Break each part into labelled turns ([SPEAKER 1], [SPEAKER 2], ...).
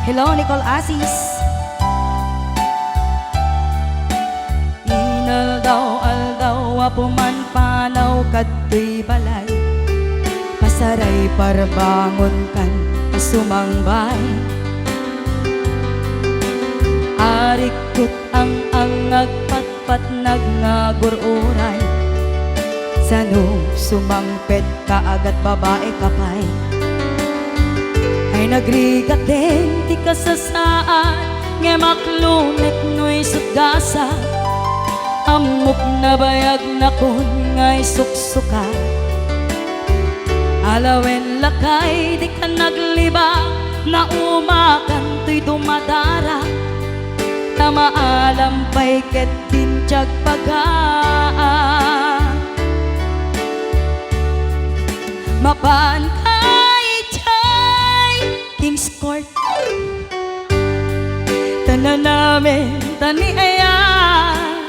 [SPEAKER 1] Hello, Nicole Asis. Inaldaw-aldaw apuman panaw kadtoy balay, pasaray parbangon kan asumangbay. Arikot ang agpatpat nagnagururay, sano sumangpet kaagat babae kapay. Ay nagrigat din ti kasasaan, ngemaklunit no'y sugasa, amok na bayag na kun ngay suksuka. Alawen lakay di ka nagliba, na umakan to'y dumadara, na maalampay ket tintyag pagaan. Mapaan kay Chay King's Court, tanan namin tani ayan,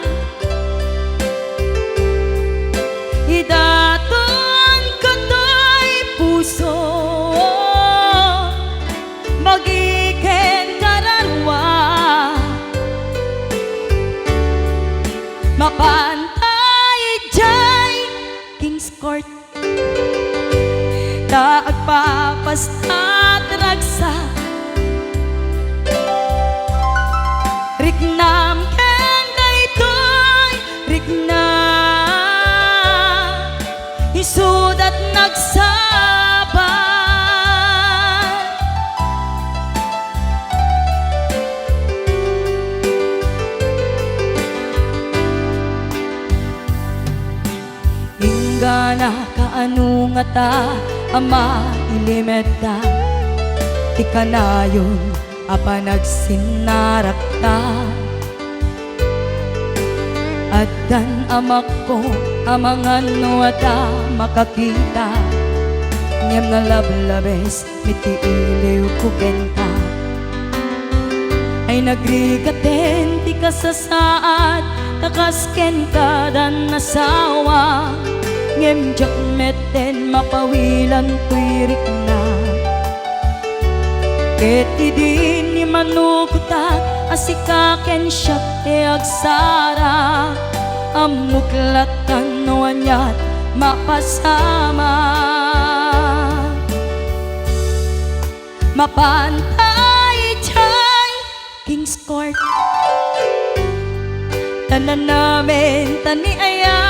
[SPEAKER 1] idaton ko to'y puso, magiken kararwa. Mapantay Jay King's Court, taagpapastat ragsa, riknam ken daytoy riknam, isudat nagsaban. Ingana kaano nga ta ama ilimeta, ti kanayon apa nagsinarakta. Addan amak ko amangan no ata makakita, ngem na lablabes miti iliw kukenta. Ay nagrigaten ti kasasaad, takasken ka dan nasawa, ngem jak meten mapawilan tuirik na. Ket idin ni manukutak asikaken siya te agsara, amuklatan no anyat mapasama. Mapantay Chay King's Court, tanan namin tani aya,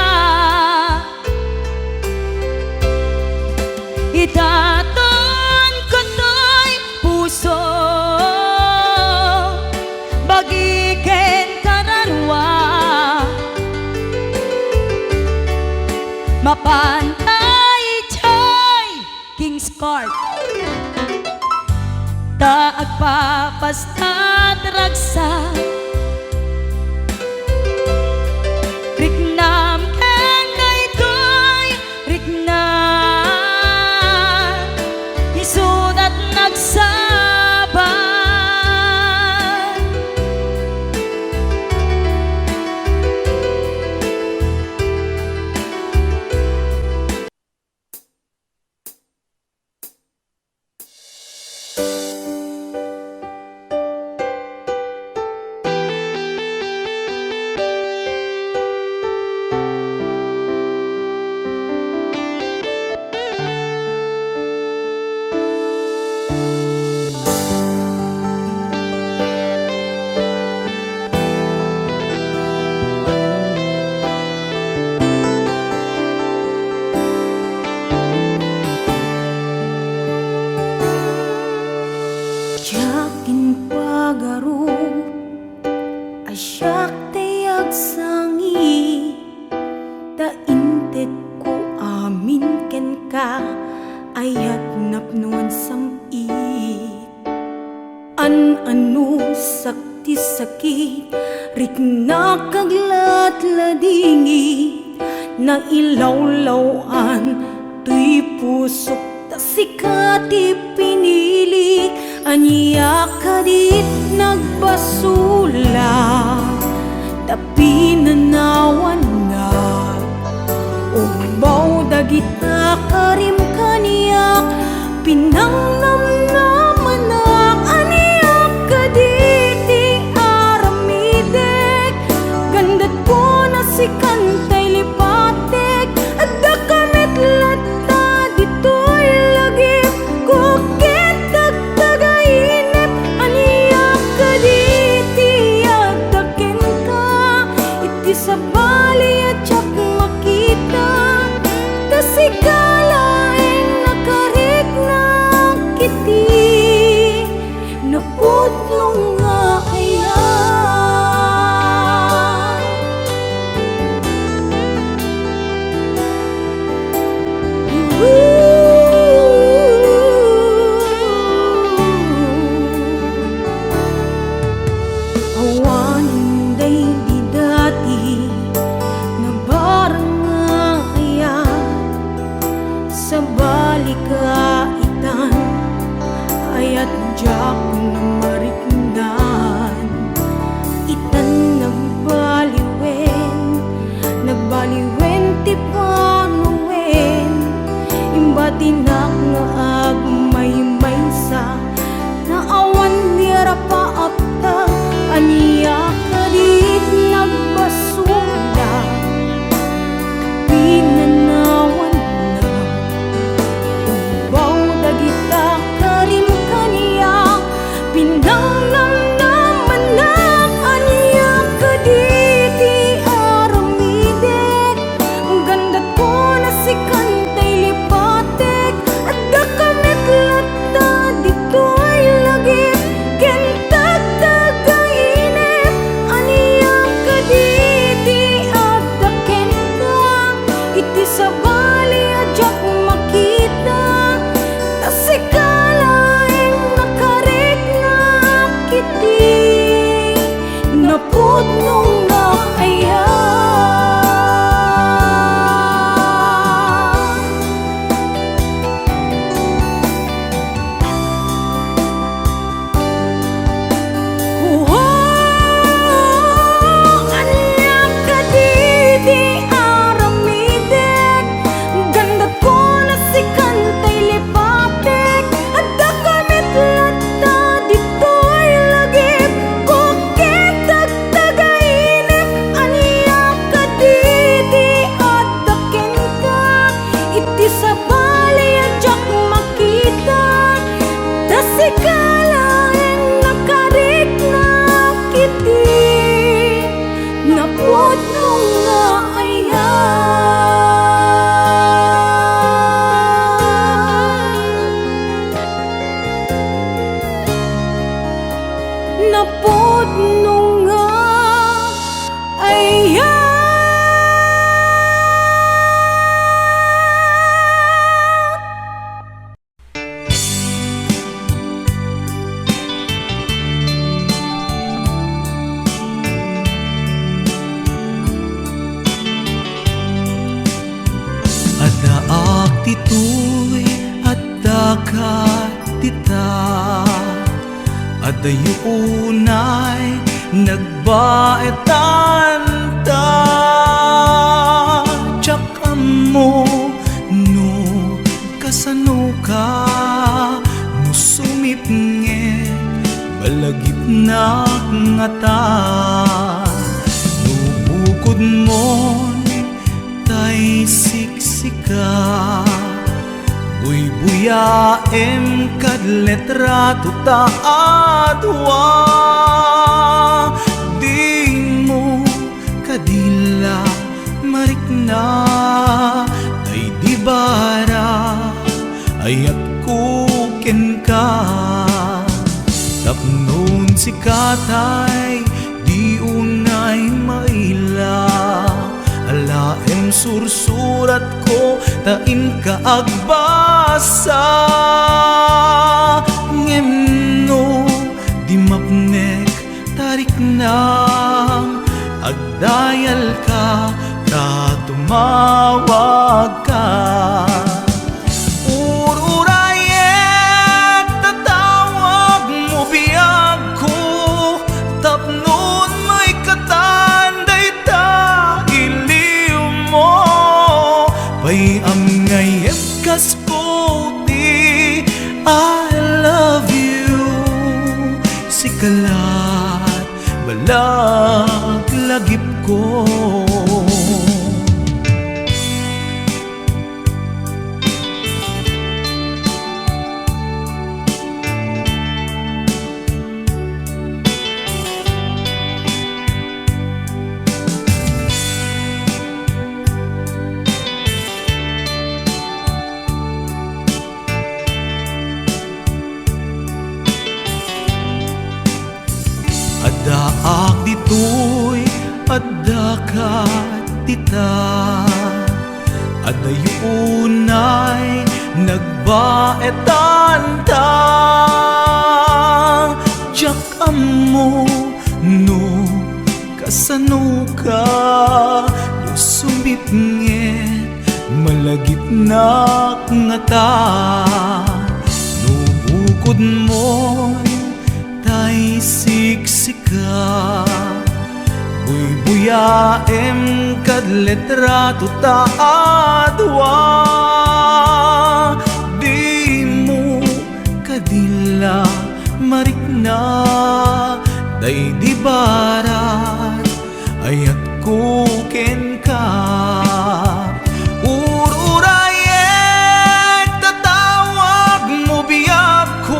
[SPEAKER 1] idaton ko to'y puso, bagiken kararwa. Mapantay Chay King's Court, taagpapastat ragsa, riknam ken daytoy riknam, isudat nagsaban.
[SPEAKER 2] Tiyakin pagaro asyak tayag sangi, tainted ko amin ken ka ayat napnuan samit. An-ano sakti sakit rikna kaglat ladingit, na ilawlawan tuy pusok tasikati pinilik. Anya kadit nagbasula, tapi nanawan na ugbaw dagita karim kaniyak, pinangnamnamanak aniya kalaing nakarignak kiti napudlong nga ayan. Awan day di dati na barang nga ayan sa balikaitan ayat jak na mariknan itan nagbaliwen ti panuwen imbatinak nga agmay sa na awan dira pa apta aniya kadit nagbasura pinanawan na ubaw dagita karim kaniya pinangnamnaman na aniya kaditi aramidek gandat ko na si kantay lipatek at dakamit lata dito'y lagi kentag tagainip aniya kaditi at dakenta iti sa bali adyak makita tasikalaing nakarignak kiti napudnong nga ayan. Anya kaditi aramidek gandat ko na si kantay lipatek at dakamit lata dito'y lagip kukitag tagainip anya kaditi at dakenta iti sa bali adyak makita tasikalaing nakarignak kiti napudnong nga ayan. Napudnong nga ayan.
[SPEAKER 3] Adaak tituy at dagat tita adayunay nagbaetan ta tsaka mo no kasano ka no sumipnget balagip na nga ta no bukod mo tay siksika buy-buyaem kad letrato ta adwa di mo kadila marikna tay di bara ayat kuken ka tapnon si katay di unay maila alaem sursurat ko tain ka agbasa ngemno di mapnek tarik na agdayal ka ta tumawag ka ururayet tatawag mo biyag ko tapnon may katanday ta pay am ngayem kas ko ti I love you sikalat balag lagip ko padakat tita at ayunay nagbaetan ta jak amo no kasano ka no sumipnget malagip na nga ta no bukod mo tay siksika buy-buyaem kad letrato ta adwa di mo kadila marikna day di barat ayat ko ken ka ururayet tatawag mo biyak ko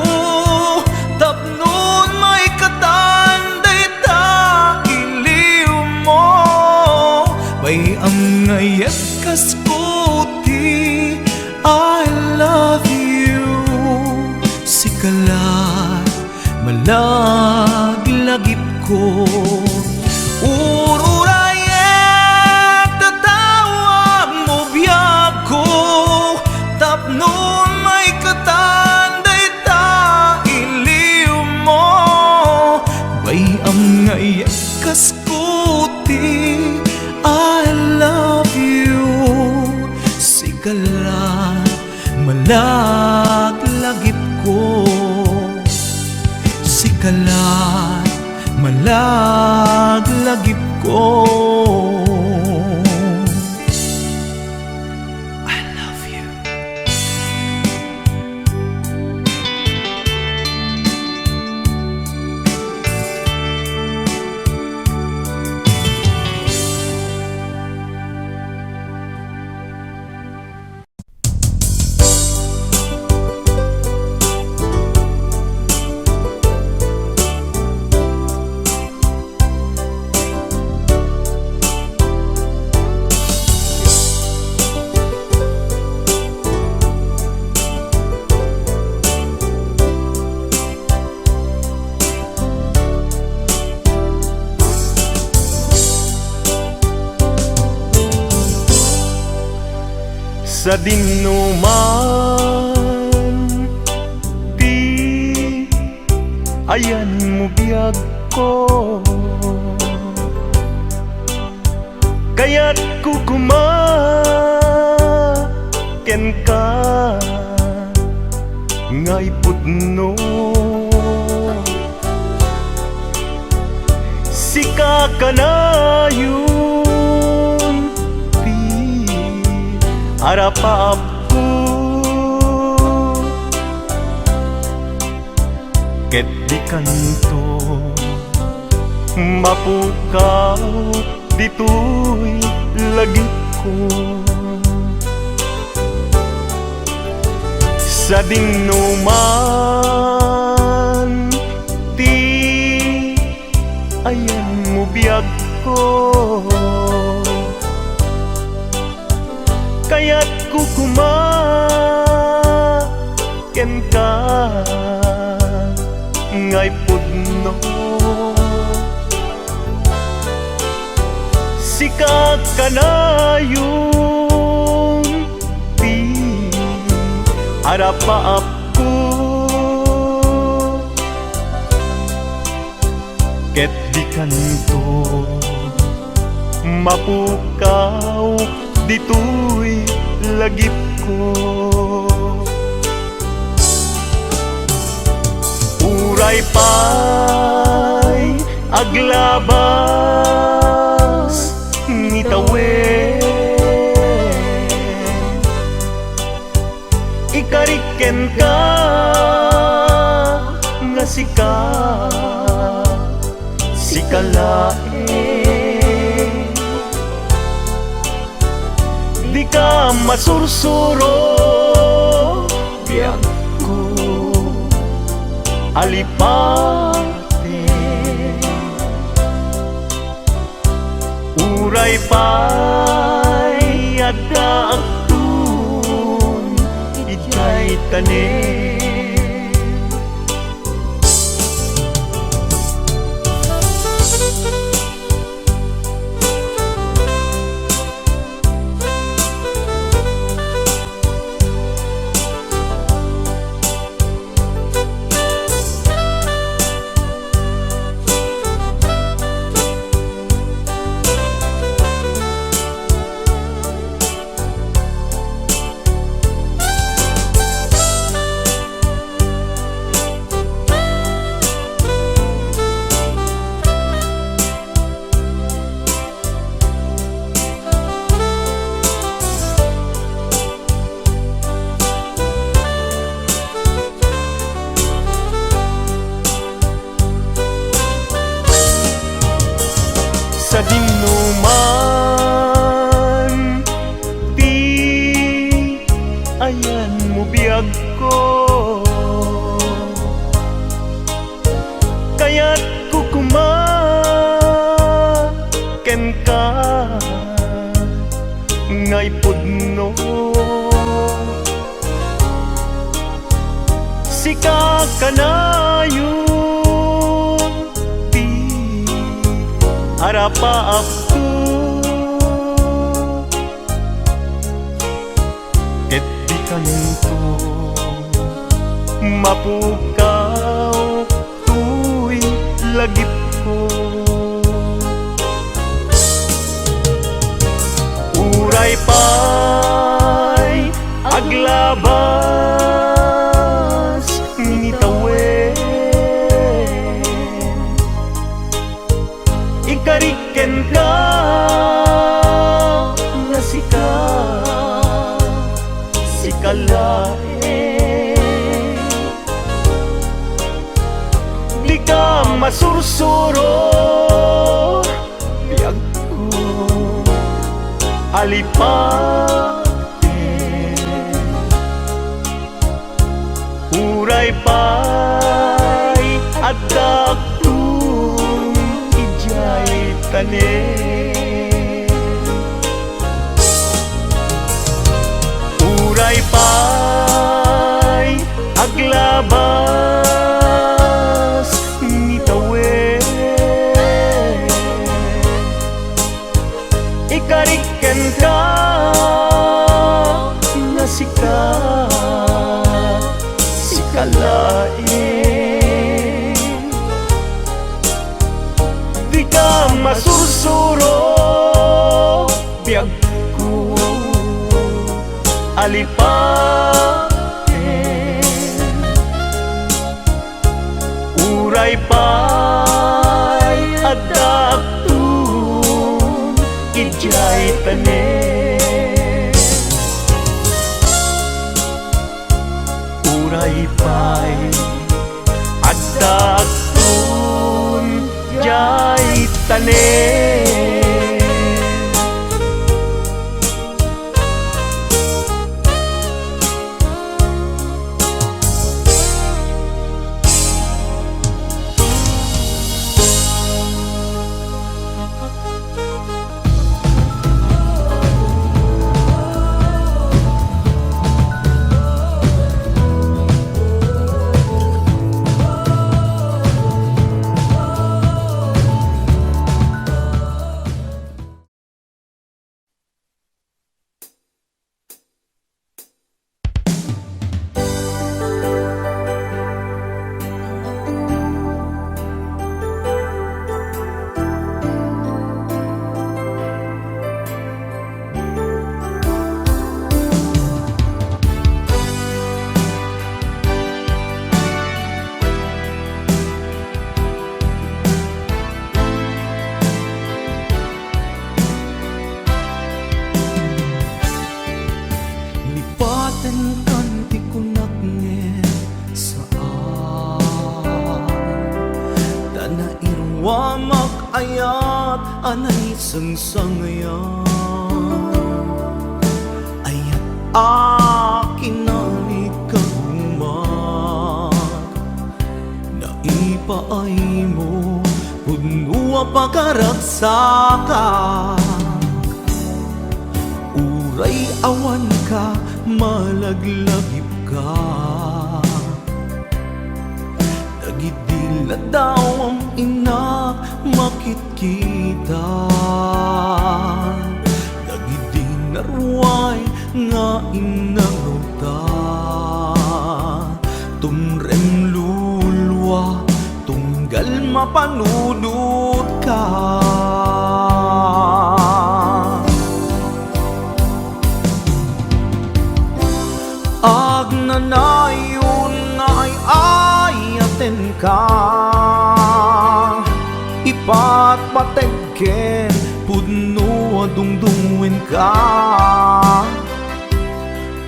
[SPEAKER 3] tapnon may katanday ta iliw mo bay ang ngayat kaskuti I love you sikalat malaglagip ko ururayet tatawag mo biyak ko tapnon may katanday ta iliw mo bay ang ngayat kaskuti I love you sikalat malaglagip ko sikalat malaglagip ko I love you.
[SPEAKER 4] Sa dinuman di ayan mo biyag ko kaya't kukumaken ka ngay putno sika ka na yun harapap ko ket di kanto mapukaw dito'y lagip ko sa dinuman ti ayan mo biyag ko kaya't kukumaken ka ngay pudno sika ka na yung di harapaap ko ket di kanto mapukaw dito'y lagip ko uray pa'y aglabas ngitawen ikariken ka nga sikalae di ka masursuro biyak ko aliparte uray pa'y adaktun itay tanin biyag ko. Kaya't kukuma ken ka ngay pudno. Sika kanayon ti arapa ako. Ket di kanto mapukaw tuy lagip ko. Uray pa'y aglabas nitawen, ikariken ka nga sikalae. Di ka masursuro biyag ko alipate. Uray pa'y adaktung ijay tanen. Uray pa'y aglabas nitawen, ikariken ka nga sikalae. Di ka masursuro biyag ko alipate. Uray pa'y adaktung ijay tanen. Uray pa'y adaktung ijay tanen.
[SPEAKER 3] Ayat anay sangsangayan ayat akin nalikagumat naipaay mo puno pagkaragsaka. Uray awan ka malaglagip ka, nagidila daw ang ina makitkita. Nagidinarway nga inaruta, tumrem lulwa tunggal mapanudot ka. Agnanayon nga ay ayaten ka, ipat pategken pudno adungdungwen ka.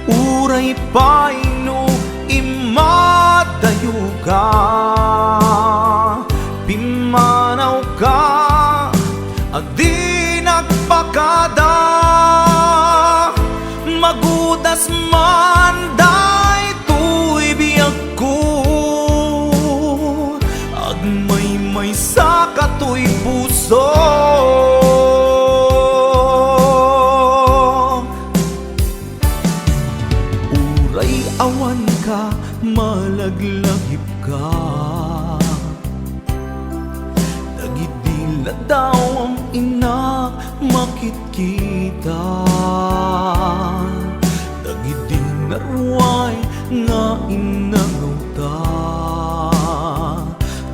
[SPEAKER 3] Uray paino imadayo ka, pimanaw ka adi nagpakada. Magudas man day uray awan ka, malaglagip ka. Dagidila daw ang inak makitkita. Dagidin naruay nga inangaw ta.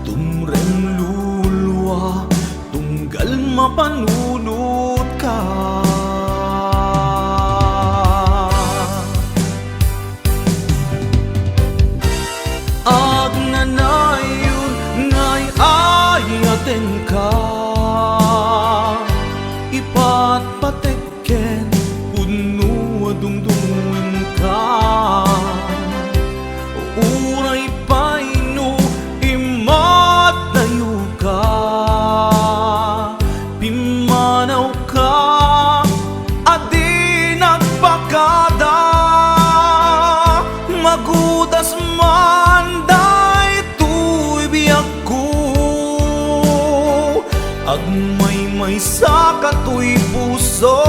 [SPEAKER 3] Tumreng lulwa, tunggal mapanunot ka. Agnanayon ngay ayaten ka, ipatpatekken puno adungdungen ka. Uray paino imat tayo ka, pimanaw ka, adi nagpakada. Magudas man daytoy biyak ko, agmay-may sa katoy puso.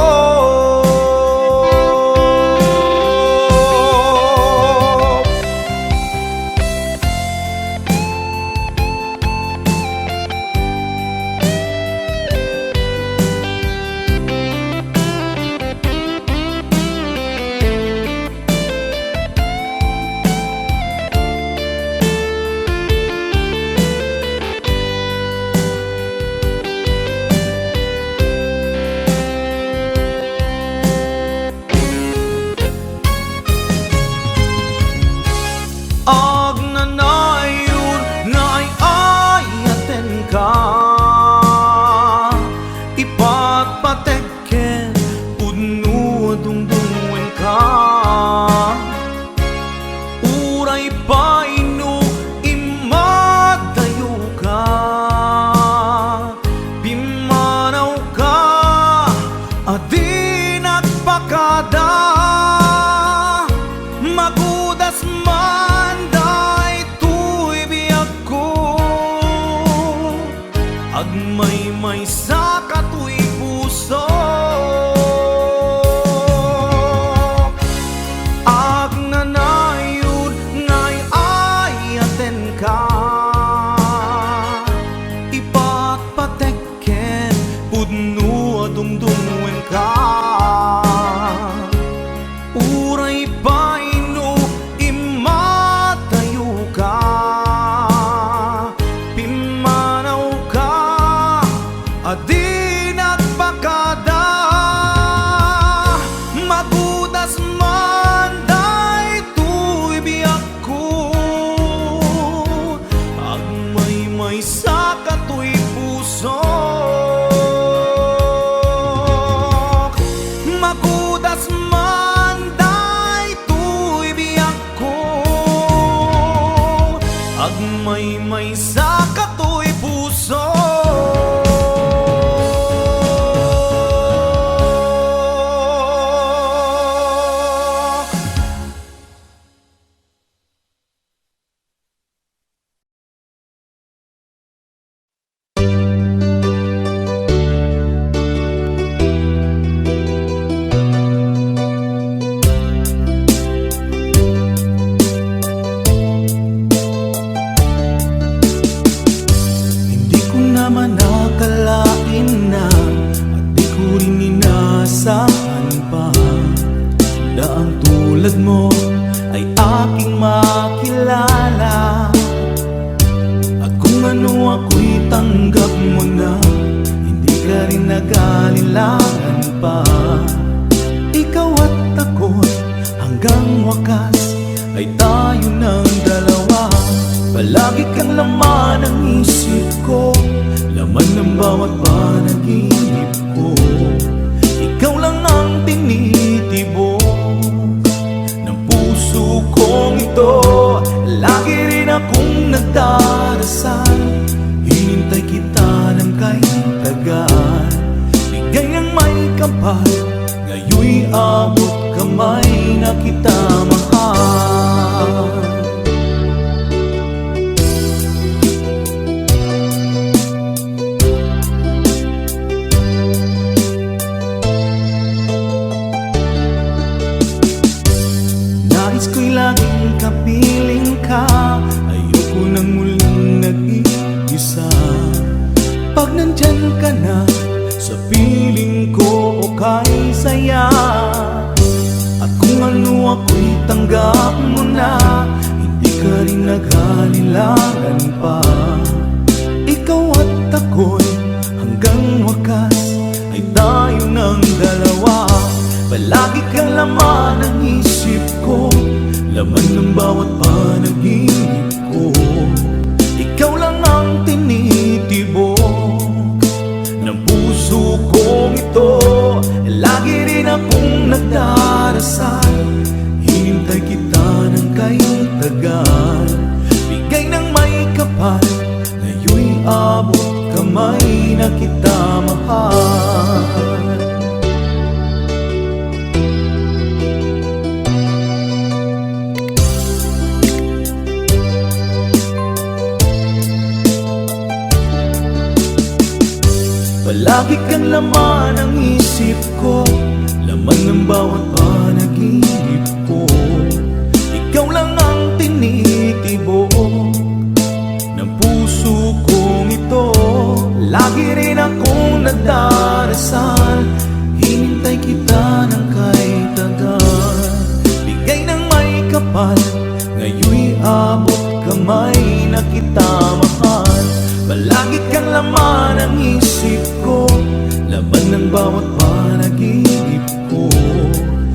[SPEAKER 3] Agnanayon ngay ayaten ka, ipatpatekken puno adungdungen ka. Uray paino imadayo ka, pimanaw ka, adi nagpakada. Magudas man daytoy biyak ko, agmay-may sa katoy puso. Agnanayon ngay ayaten ka, ipatpatekken puno adungdungen ka. Uray paino imatayo ka, pimanaw ka, adi nagpakada. Magudas man daytoy biyak ko, agmay-may sa katoy puso. Magudas man daytoy biyak ko, agmay-may sa katoy puso. Hindi ko naman nakalain na, at di ko rin inasahan pa, na ang tulad mo ay aking makilala. At kung ano ako'y tanggap mo na, hindi ka rin nag-alilangan pa. Ikaw at ako'y hanggang wakas ay tayo ng dalawa. Palagi kang laman ng isip ko, laman ng bawat panaginip ko. Ikaw lang ang tinitibok ng puso kong ito. Lagi rin akong nagdarasal, hinintay kita ng kahit tagal. Bigay ang may kapal, ngayon'y abot kamay na kita mahal. oras ko'y laging kapiling ka. Ayoko nang muling nag-iisa. Pag nandyan ka na, sa piling ko okay saya. At kung ano ako'y tanggap mo na, hindi ka rin naghalilangan pa. Ikaw at ako'y hanggang wakas ay tayo ng dalawa. Palagi kang laman ng isip ko, laman ng bawat panaginip ko. Ikaw lang ang tinitibok ng puso kong ito. Lagi rin akong nagdarasal, hinintay kita ng kay tagal. Bigay ng may kapal, ngayon'y abot kamay na kita mahal. Palagi kang laman ng isip ko, laman ng bawat panaginip ko. Ikaw lang ang tinitibok ng puso kong ito. Lagi rin akong nagdarasal, hinintay kita ng kay tagal. Bigay ng may kapal, ngayon'y abot kamay na kita mahal. Palagi kang laman ng isip ko, laman ng bawat panaginip ko.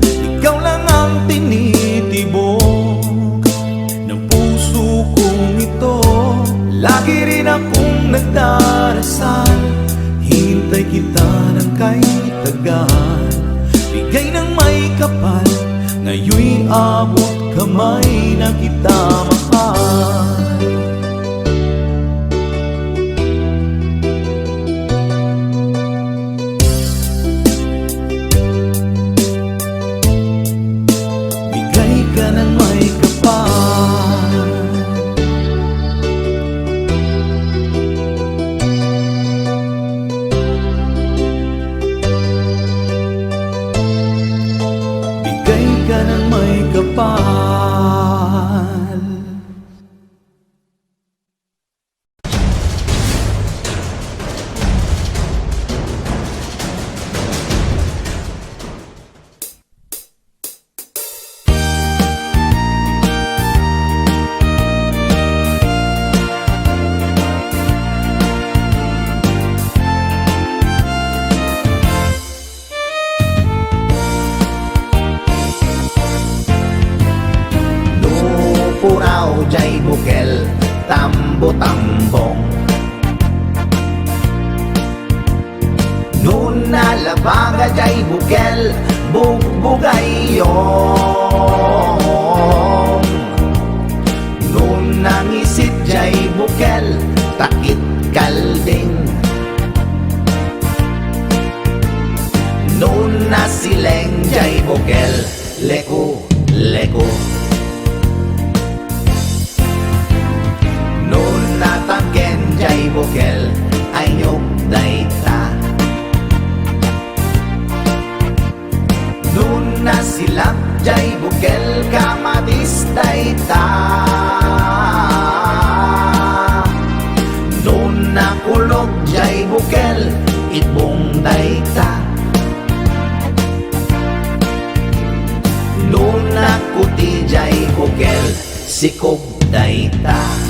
[SPEAKER 3] Ikaw lang ang tinitibok ng puso kong ito. Lagi rin akong nagdarasal, hinintay kita ng kay tagal. Bigay ng may kapal, ngayon'y abot kamay na kita mahal.
[SPEAKER 5] Purao jay bukel, tambo-tambong. Nun nalabaga jay bukel, bugbugayong. Nun nangisit jay bukel, takit kalding. Nun nasileng jay bukel, leku-leku. Natangken jay bukel ay nyog dayta. Nun nasilap jay bukel kamatis dayta. Nun nakulog jay bukel itbong dayta. Nun nakuti jay bukel sikog dayta.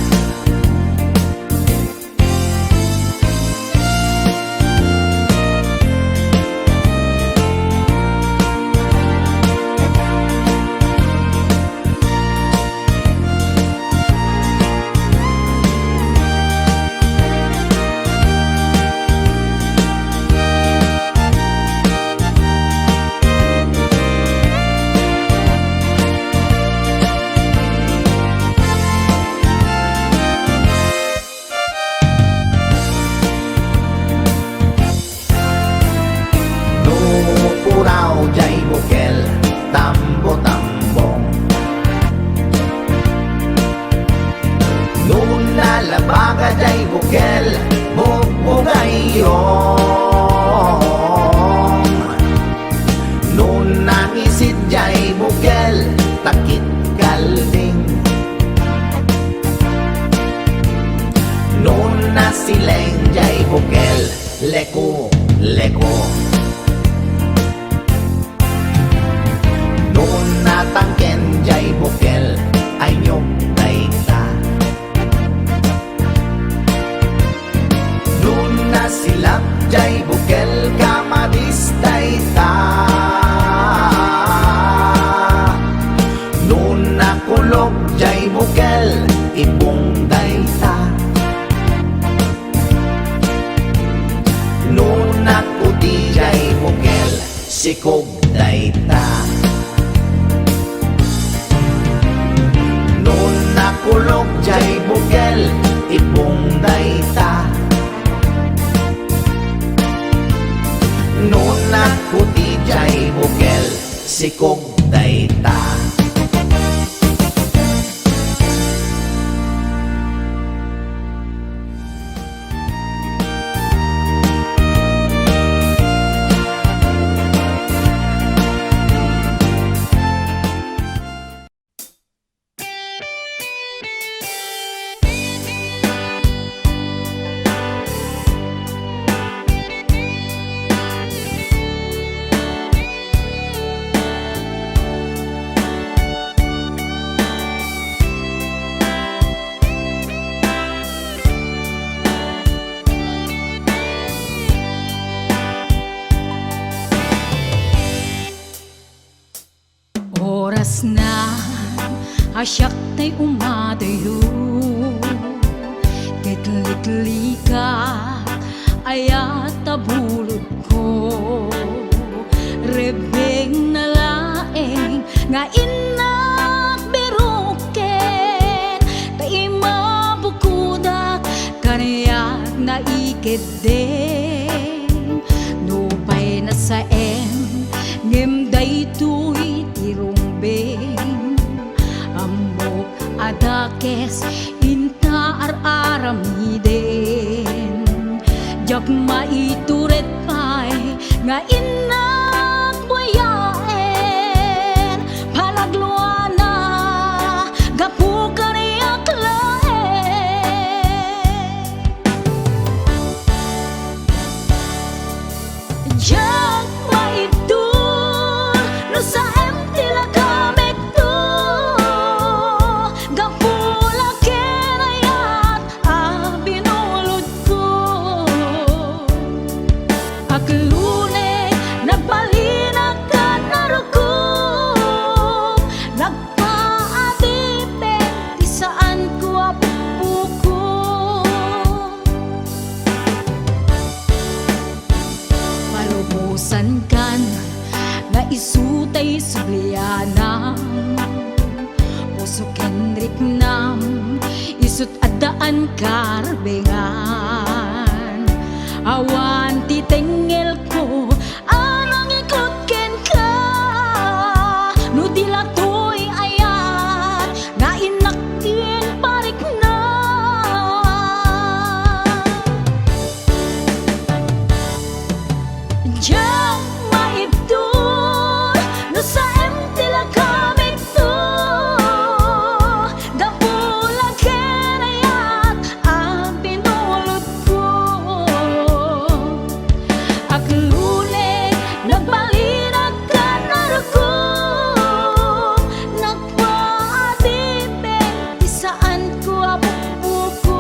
[SPEAKER 5] bukel ibong dayta Nunak uti jay bukel sikog dayta Nunak ulog jay bukel ibong dayta Nunak uti jay bukel sikog dayta
[SPEAKER 1] Oras na asyak ta'y umadayo Kitlikli ka ayat tabulod ko Rebeng na laeng nga inak biruken Ta'y mabukudak kaniyak na ikid din Nupay na saen ngimday tuy tirumbing Amok adakes inta aramiden Jak maituret pay nga inak buyaen Palagluana gapu kaniyak laen Jak maitur no sa empty la kamek to Gapula kenayat binulod ko Aklune nagbalinag ka narukog Nagpaadipin ti saan ko apupuko Palubusan kan na isutay sublianam Puso kendrik nam isut adaan karbengan Awan titengel ko anang ikot ken ka No dilatoy ayat na inaktin parik na Diyan maibdol no sa empty la kamik to Gapula kenayat binulod ko Aklune nagbalinag ka narukog Nagpaadipin ti saan ko apupuko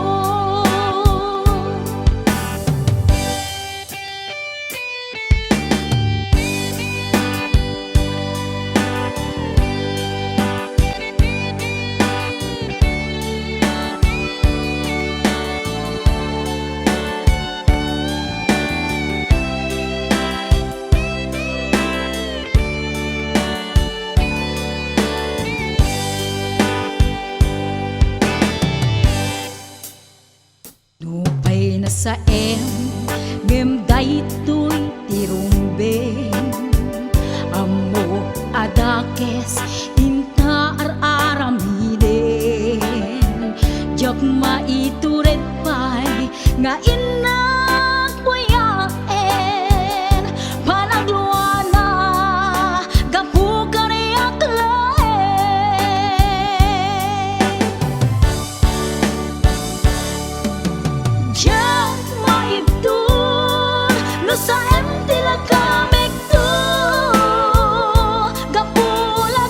[SPEAKER 1] Nupay na sa ngem daytoy tirumbeng Amo adakes inta aramiden Jak maituret pay nga inak buyaen Panagluana gapu kaniyak laen Jak maibdol no sa empty la kamek to Gapula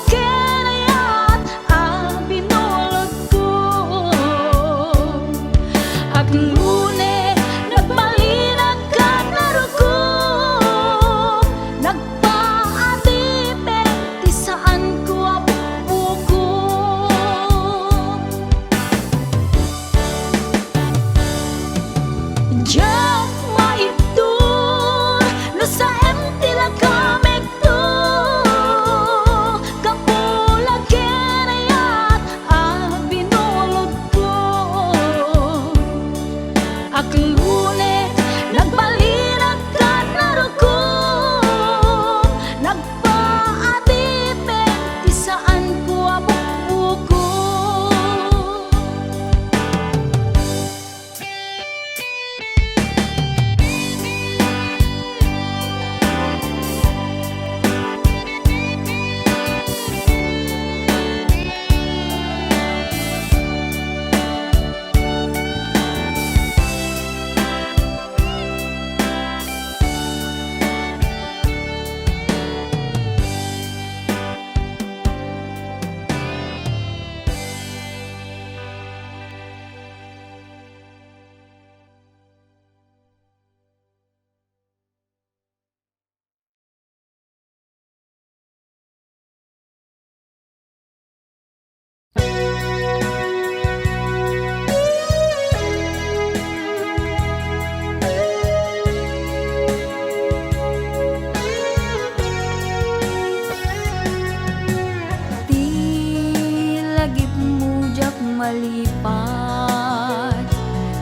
[SPEAKER 1] malipat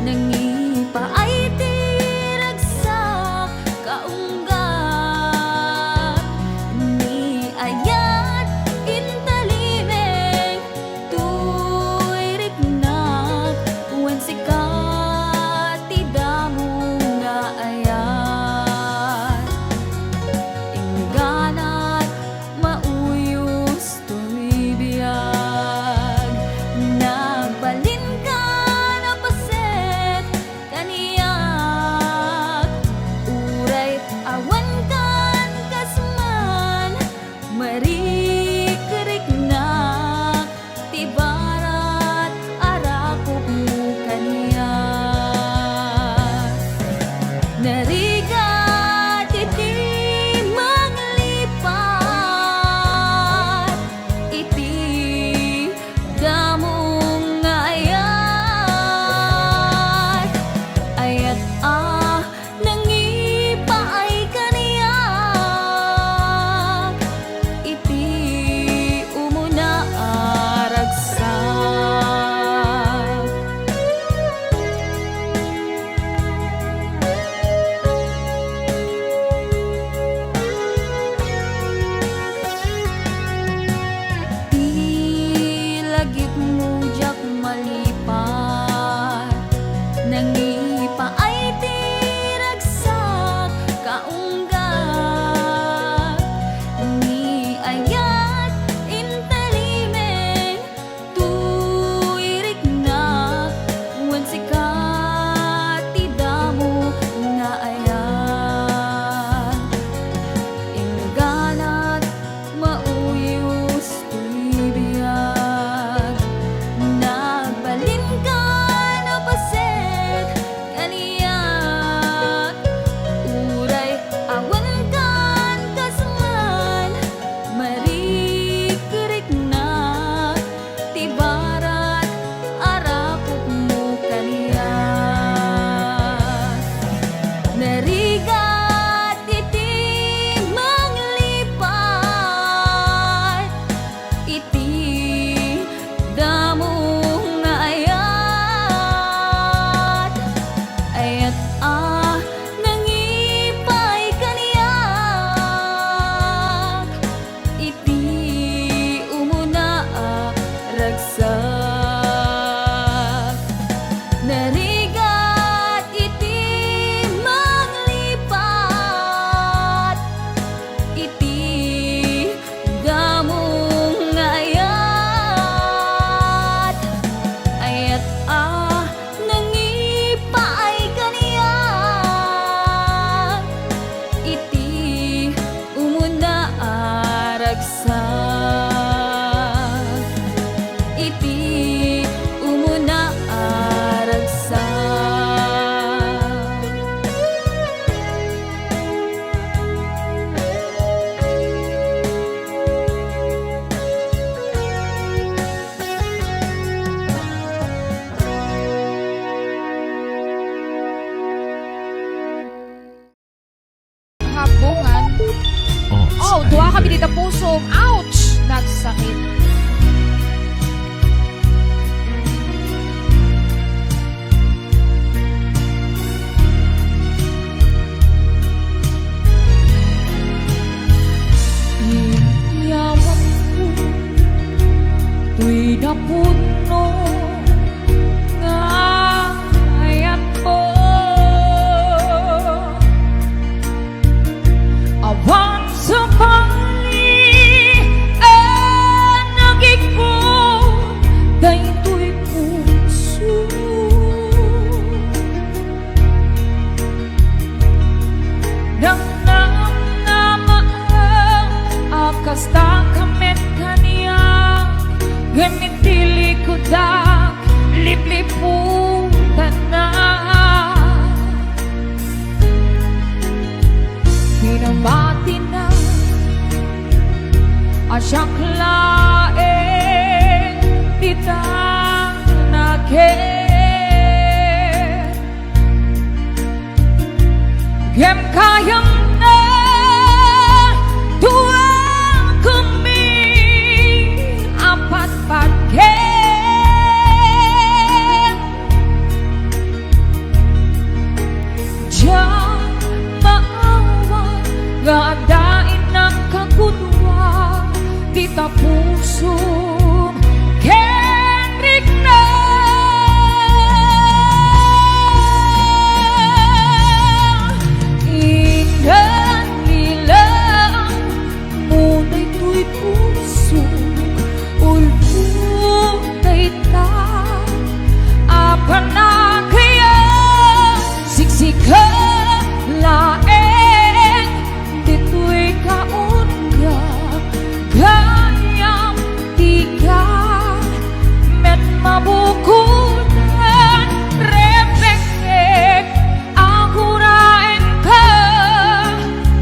[SPEAKER 1] nangipa ay tiragsak kaunggat ni ayat intalimeng tuirik na wen sikat tidamo nga ayat ingganat mauyos tuy biyag nagbalin ka na paset kaniyak uray awan kan kasman marikerik na tibarat arakop mo kaniyak narigat iti manglipat iti damong ayat ayat nangipa ay kaniyak iti umuna aragsak di lagip mo jak malipat nangipa ay tiragsak kaunggat ni ayat intalimeng tuirik na wen sikat tidamo nga ayat ingganat mauyos tuy biyag nagbalin ka na paset kaniyak uray awan kan kasman marikerik na tibarat arakop mo kaniyak narigat iti manglipat iti damong ayat ayat nangipay kaniyak iti umuna ragsak narigat iti manglipat iti damong ayat ayat nangipa ay kaniyak iti umuna aragsak iti umuna aragsak
[SPEAKER 2] Habungan. Oh, duha kami dito pusong. Ouch! Nagsakit. Iyawan ko tuy napuno nga ayat mo awan sa pali nagikot daytoy puso nang namnamaang akas ta kamet kaniya gamitili ko da mabukulan, repekek, akurain ka,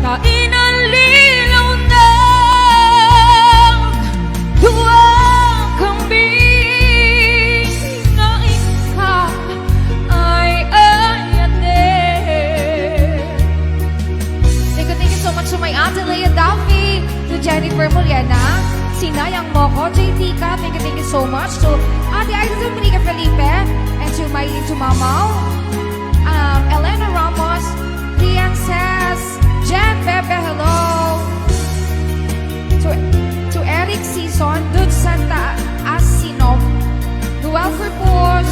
[SPEAKER 2] kainalilaw ng dua kambing na ikaw ay ayatin. Thank you so much to my Ate Leia Daphne, to Jennifer Muliana, sinayang mo ko, JT ka, thank you so much to Ate Aida Dominica Felipe, and to Mamaw, Elena Ramos, Rian Sass, Jen Pepe, hello, to Eric Sison, Dud Santa Asinom, Duel Corpus,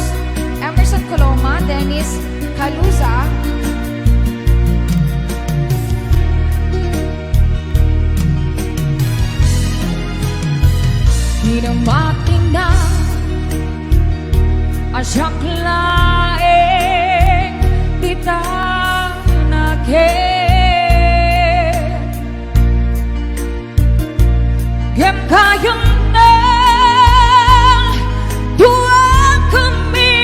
[SPEAKER 2] Emerson Coloma, Dennis Caluza, Hinamating na asyang laeng titanagin. Gem kayang na dua kami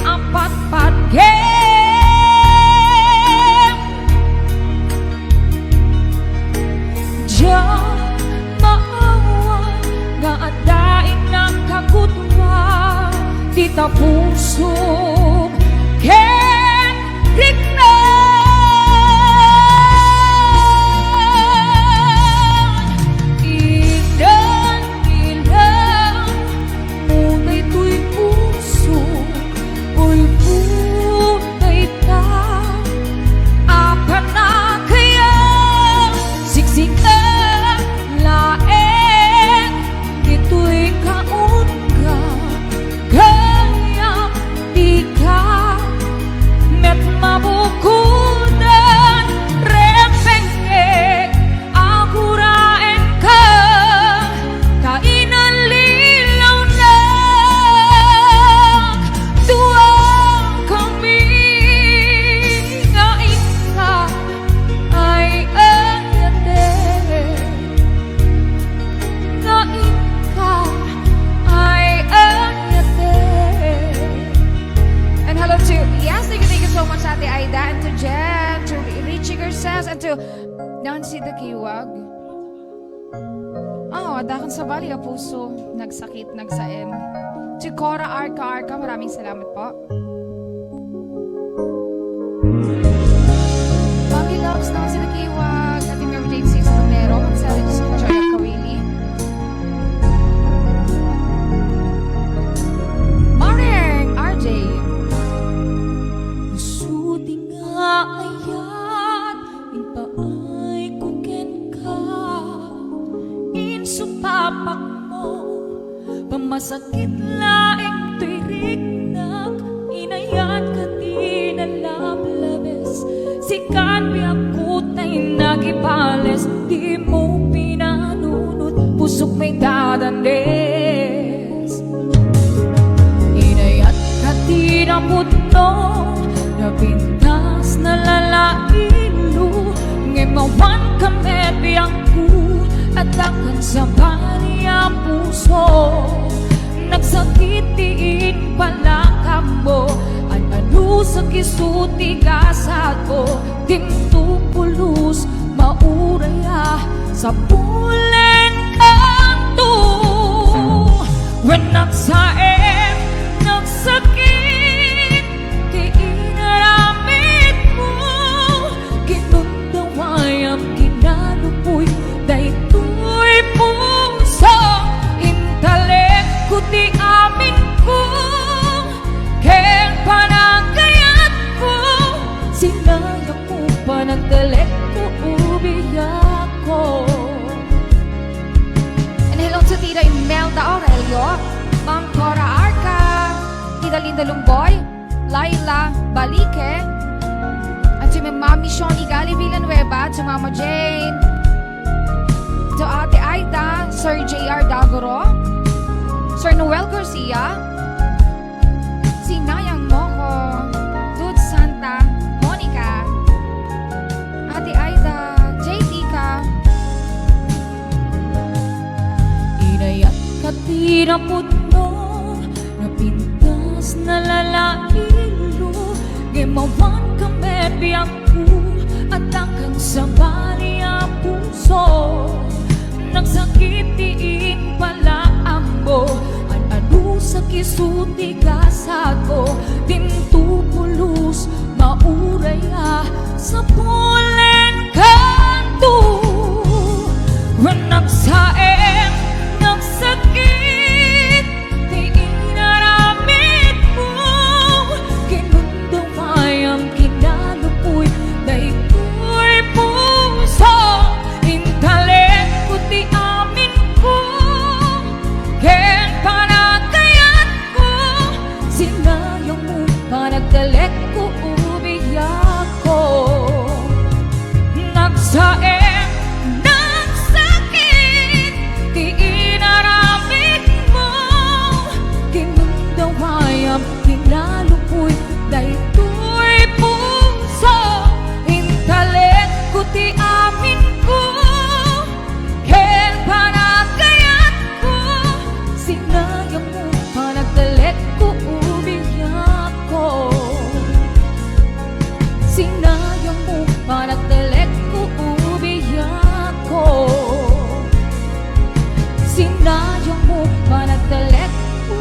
[SPEAKER 2] apat-pat gem. Diyan nga adain ng kakutwa di tapusog ken rignan ilan munay tuy puso uy punay ta apa na kaya siksik na laeng ito'y kaon ka, kaya di ka met mabukunan, repengek, akurain ka, kainalilaw na duwang kami nga ika ay ayatin. Na ikaw ay ayatin. And hello to, yes, thank you so much Ate Aida, and to Jen, to Richie Garces, and to Nancy the Kiwag. Adakan sa bali ang puso, nagsakit, nagsaim. To Cora Arca, maraming salamat po. Mami loves Nancy the Kiwag, Ate Mary Jane Cis Romero, Marcelo Joya Kawili. Morning, RJ. Suti nga ayan, ipaay kuken ka, insupapak mo, pamasakit laing tuirignak, inayat ka di nalablabes, sikan biyakut na inagipales, di mo pinanunod, pusok may dadandes. Inayat ka di na putno, napintas na lalailo, ngimawan ka met biyangku, at akan sa bali ang puso, nagsakit diin pala ka mo, ano sa kisuti kasat ko, timtupulus mauraya sa pulen kanto. When nagsaem, nagsakit, kiinaramit mo, kinundawayam, kinalupoy, daytoy puso, intalek ko di amin ko, ken panagayat ko, sinayang mo panagtalek ko, ubiyak ko. And hello to Tita Imelda Aurelio, Ma'am Cora Arca, Tita Linda Lumboy, Laila Balique, at to my Mami Shoni Gali Villanueva, to Mama Jane, to Ate Aida, Sir J.R. Dagoro, Sir Noel Garcia, sinayang mo ko, Dud Santa Monica, Ate Aida, JT ka, inayat ka tinapot mo,
[SPEAKER 1] nalalailo Gimawan kami biyaku at akan sa bali ang puso Nagsakit diin pala ambo Ano sa kisuti kasako Tintupulus mauraya sa pulen kanto Nagsaeng nagsakit di inaramid mo Kinundumay ang kinalupoy Daytoy puso Intalen ko ti amin ko Ken panagayat ko Sinayang mo panagdalek ko umiyak ko Nagsaeng nagsakit Di inaramid mo Kinundawayam kinalupoy Daytoy puso Intalen ko ti amin ko Ken panagayat ko Sinayang mo panagdalek ko umiyak ko Sinayang mo panagdalek ko umiyak ko Sinayang mo panagdalek ko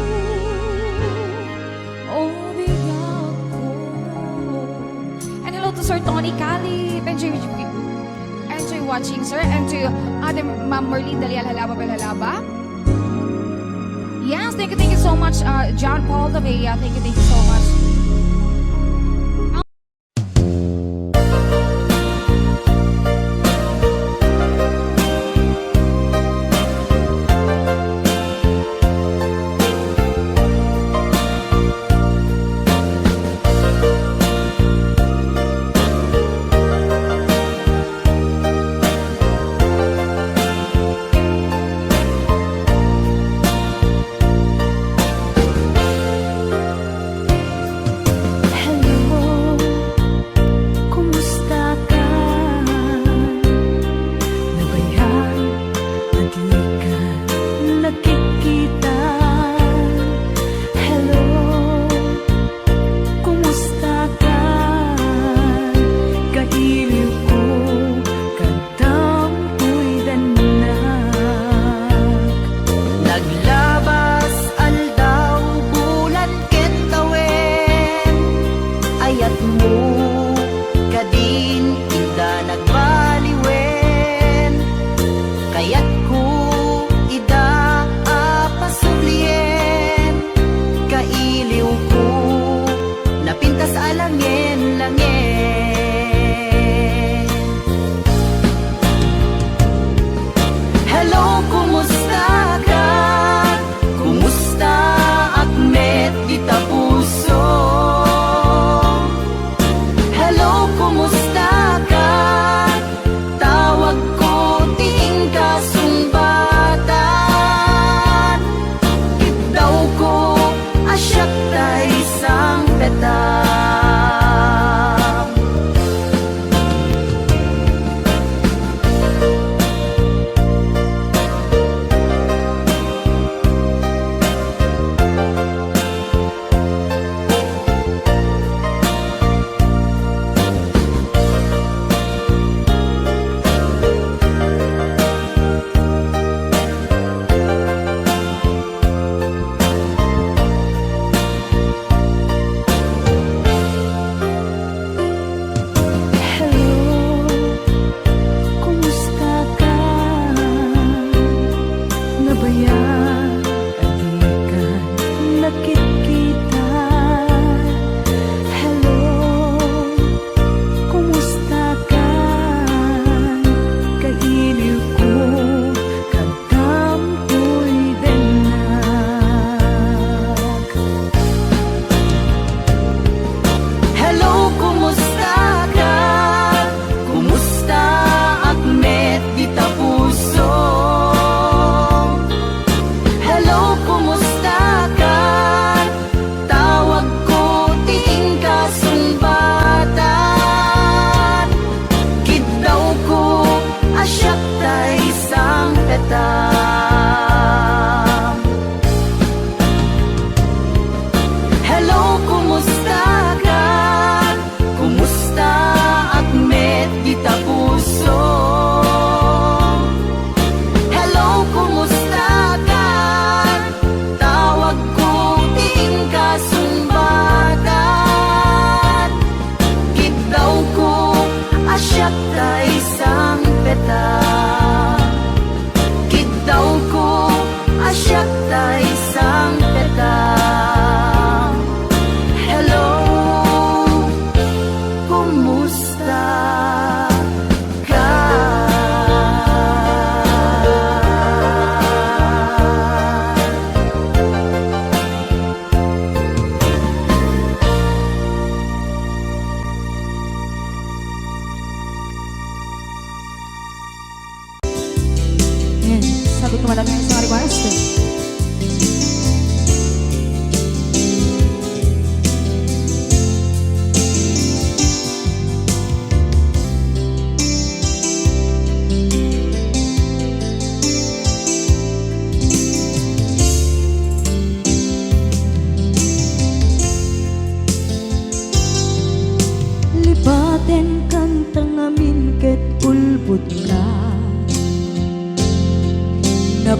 [SPEAKER 1] umiyak ko
[SPEAKER 2] And hello to Sir Tony Calip. Enjoy watching, sir. And to Ate Ma'am Merlin Dalial Halaba Belalaba. Yes, thank you so much, John Paul Davea. Thank you so much.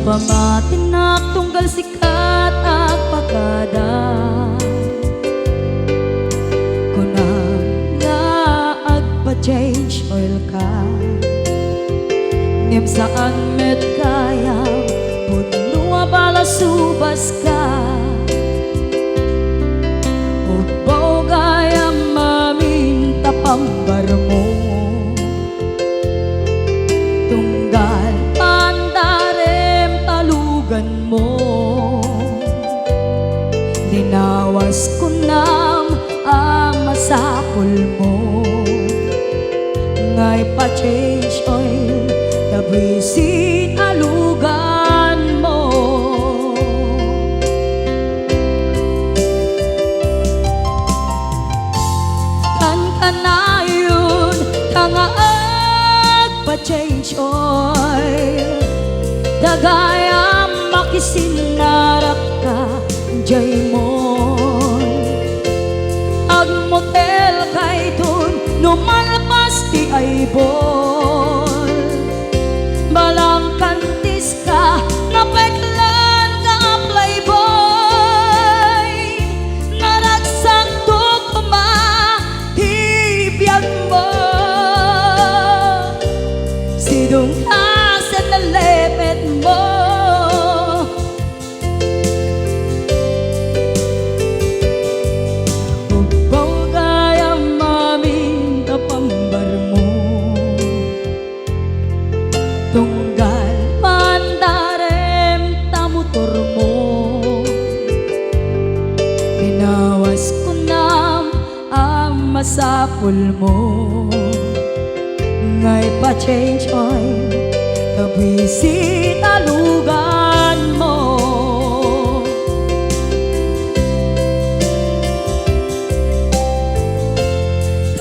[SPEAKER 1] pamatinak tunggal sikat at pagkada kunang nga agpa-change oil ka ngem saan met kaya pudno bala subas ka ubaw gaya maminta pambar mo tunggal pandarem talugan mo dinawas ko nam ang masapul mo ngay pa-change oil tabisin alugan mo kan kanayon tangaag pa-change oil dagayam makisinarak ka jay mo ag motel kay dun numalpas ti aybol balang kantis ka napeklan ka playboy naragsak to kuma hibiyag mo sidong asan na lepet mo ubaw gaya maminta pambar mo tunggal pandarem tamutor mo pinawas ko nam ang masapul mo ngay pa-change oil kabisit alugan mo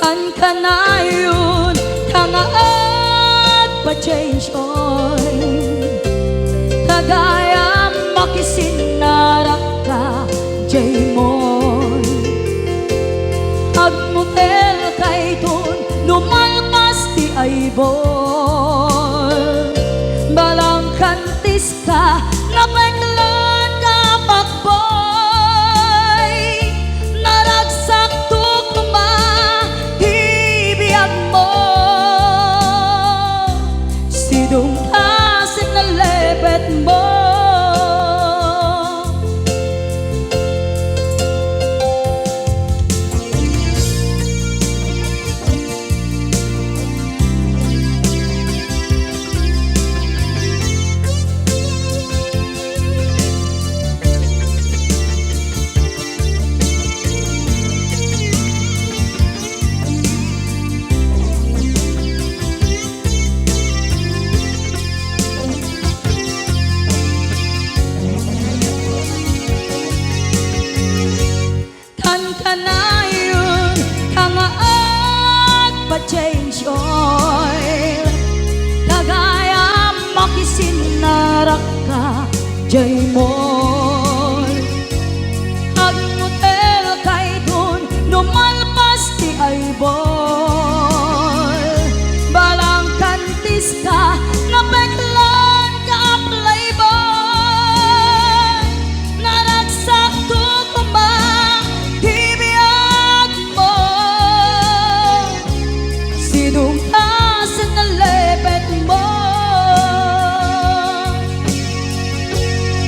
[SPEAKER 1] kan kanayon tangaag pa-change oil kagayam makisinarak ka jay mo agmutel kay dun lumalpas ti aybol balang kantis ka napeklan ka pakboy naragsak to kuma hibiyag mo sidong asin na lepet mo kanayon tangaag pa-change oil kagayam makisinarak ka jay mo agmutel kay dun numalpas ti aybol balang kantis ka napeklan ka playboy naragsak to kuma sidong asan na lepet mo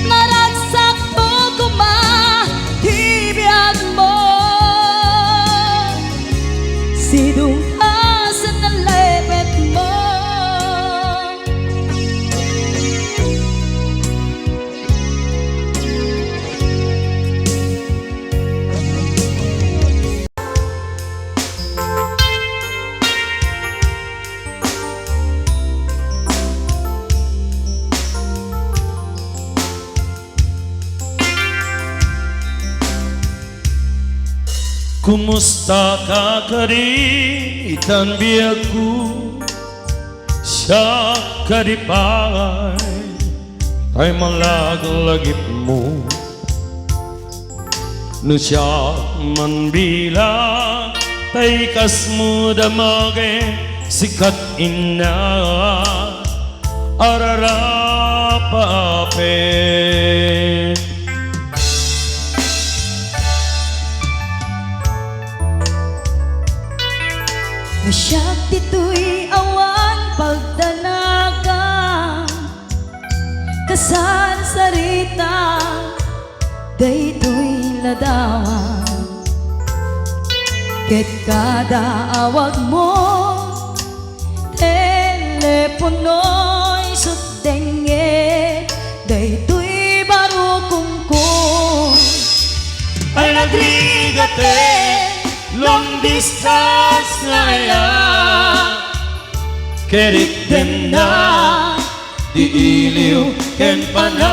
[SPEAKER 1] naragsak to kuma hibiyag mo sidong asan na lepet mo
[SPEAKER 4] Kumusta ka kari itan biyaku sa karipay ay malaglagip mo no siya man bila tay kas mo damage sikat ina ararapapin.
[SPEAKER 1] Masyak dito'y awan pagdanagan Kasan sarita daytoy ladawan Ket kada awag mo telepono'y sutenge daytoy barukong ko
[SPEAKER 4] Ay nagrigate long distance na ya Kerit din na di iliw ken panas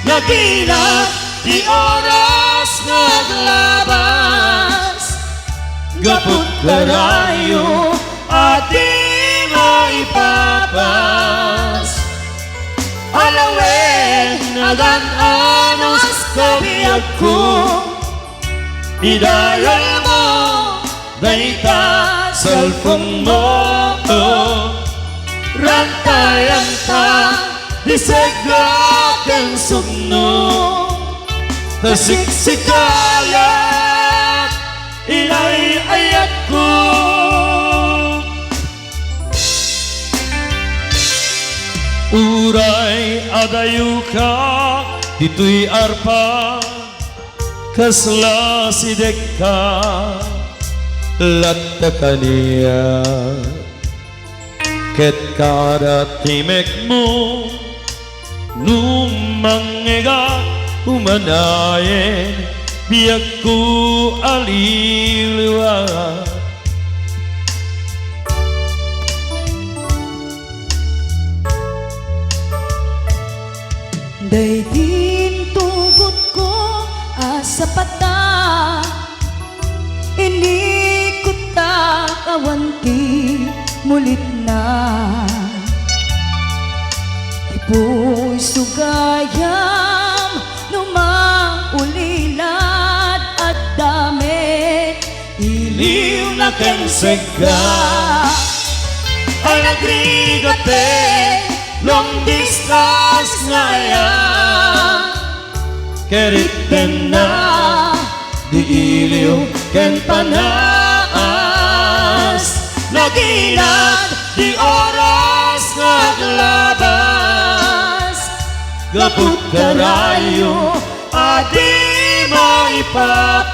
[SPEAKER 4] Nagilat di oras naglabas Gaput karayo at di maipapas Alawen nagan-anos kabiyag ko Idayal mo Daita cellphone mo Rantayan ta Disegla ken sugno Tasiksikayat Inay-ayat ko Uray adayu ka Dito'y arpa Kasla sidek ka Latta kaniya Ket kada timek mo Numangega umanayen Biyak ko aliliwa
[SPEAKER 1] Daytin tugot ko asa pata Inikot ta kawanti mulit na Ipo'y sugayam Numaulilat at damit Iliw na ken sega
[SPEAKER 4] Ay nagrigate long distance nga ya Kerit din na di iliw ken panas Nagilat di oras naglabas Gaput karayo at di maipapas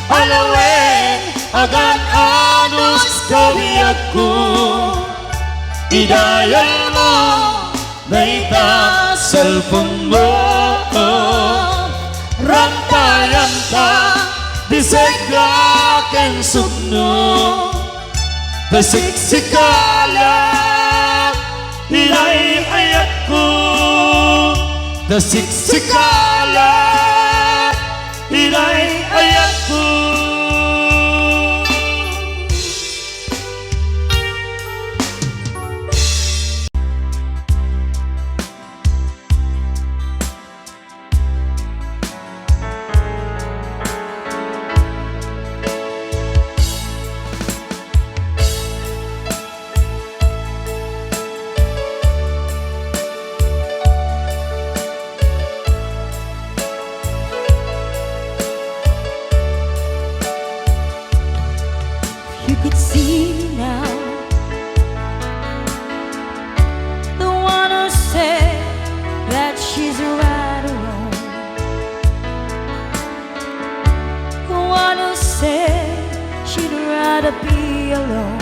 [SPEAKER 4] Alawen agan-anos kabiyag ko Idayal mo Daita cellphone mo Rantayan ta Disegla ken sugno Tasiksikala Inay-ayat ko Tasiksikala Inay-ayat ko
[SPEAKER 1] You could see me now The one who said that she's right or wrong The one who said she'd rather be alone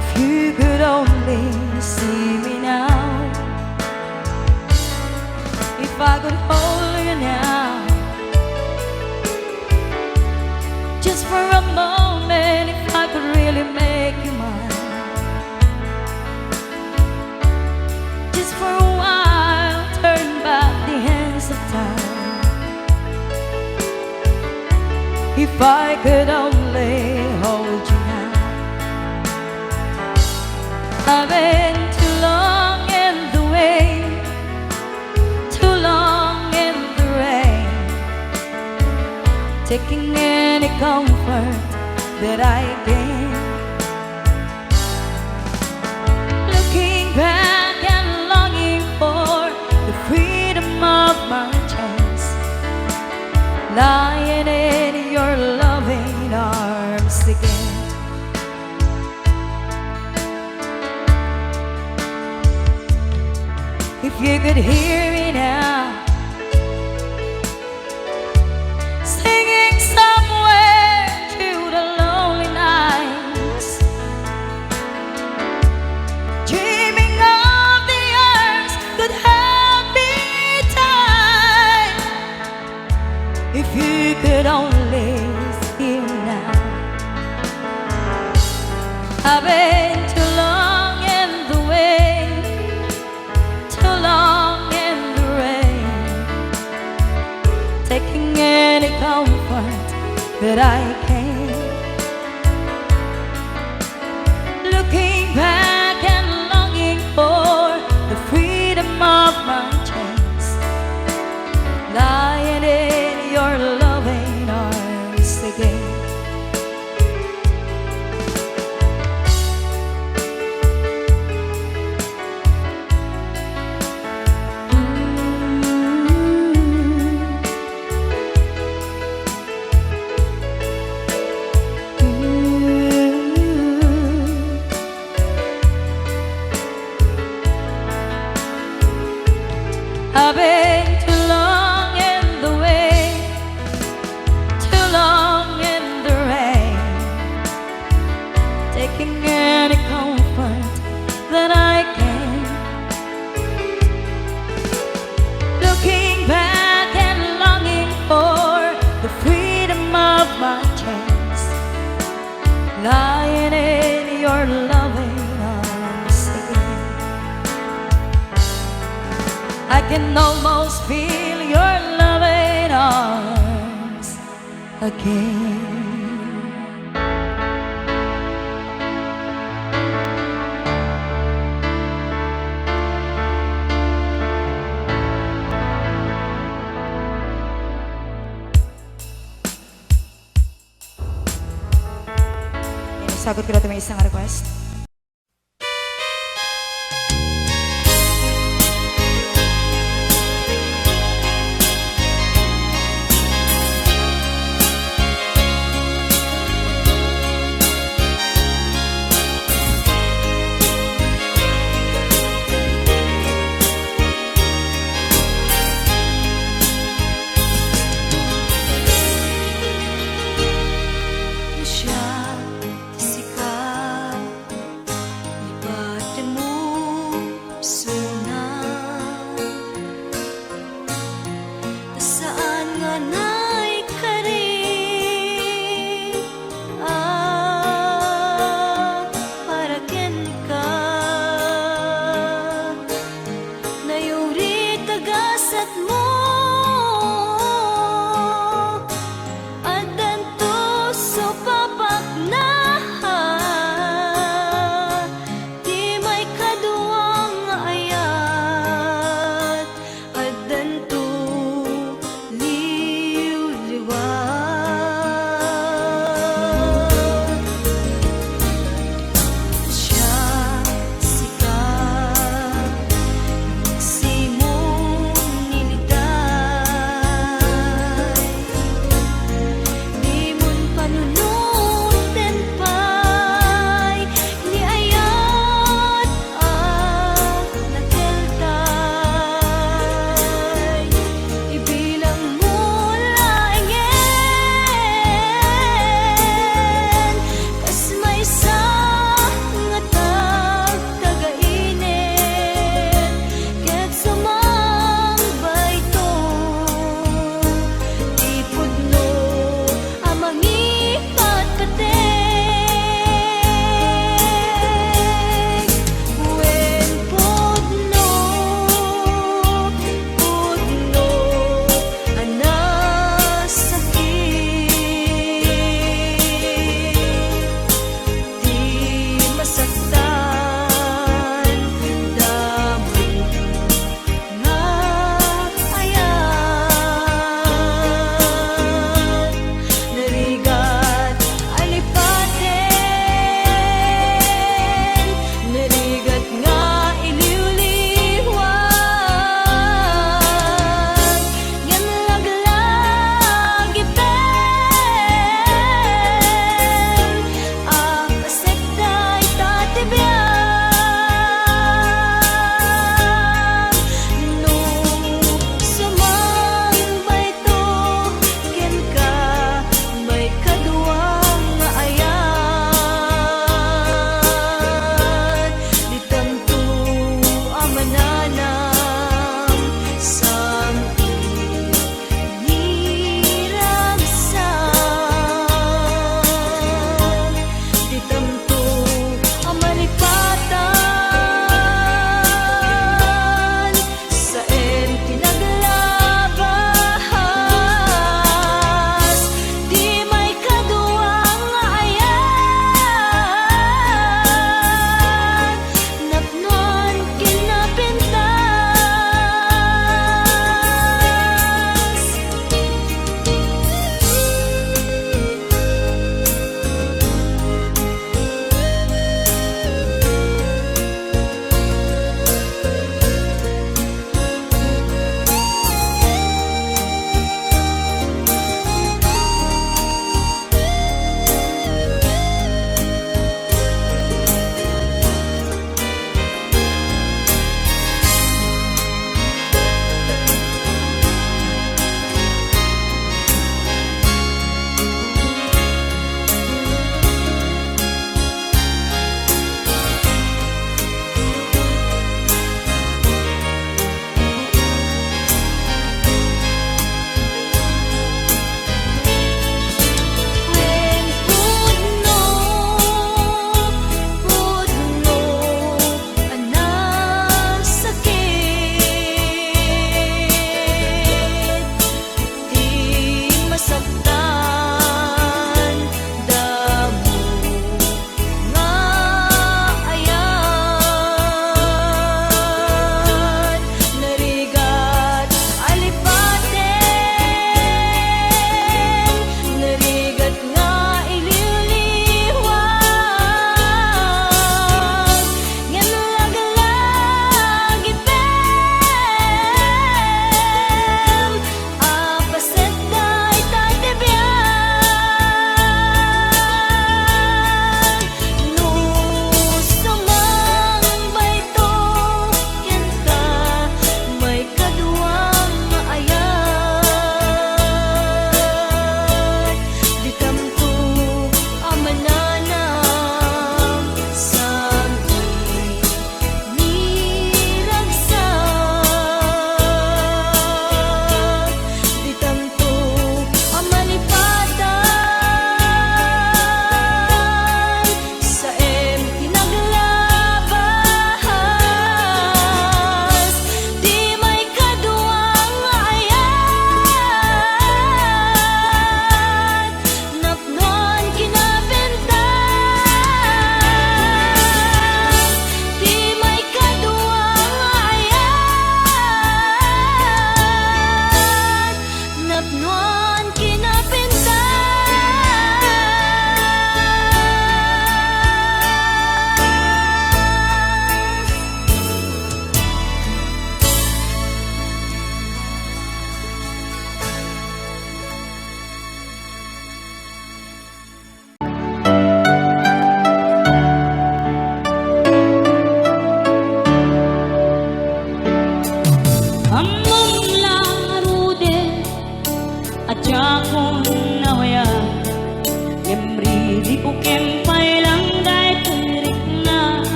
[SPEAKER 1] If you could only see me now If I could hold you now Just for a moment, if I could really make you mine Just for a while, turn back the hands of time If I could only hold you now I've been too long in the way Too long in the rain Taking any comfort that I gained. Looking back and longing for the freedom of my chance, lying in your loving arms again. If you could hear me now, singing somewhere through the lonely nights, dreaming of the arms that held me tight. If you could only see me now, I've been too long in the wind, too long in the rain, taking any comfort that I can. Looking back and longing for the freedom of my chance, lying in your loving arms again. I've been too long in the wind, too long in the rain, taking any comfort that I can. Looking back and longing for the freedom of my chance, lying in your loving arms again. I can almost feel your loving arms again. Sagot ko na ito may isang request.
[SPEAKER 6] Siya, sikat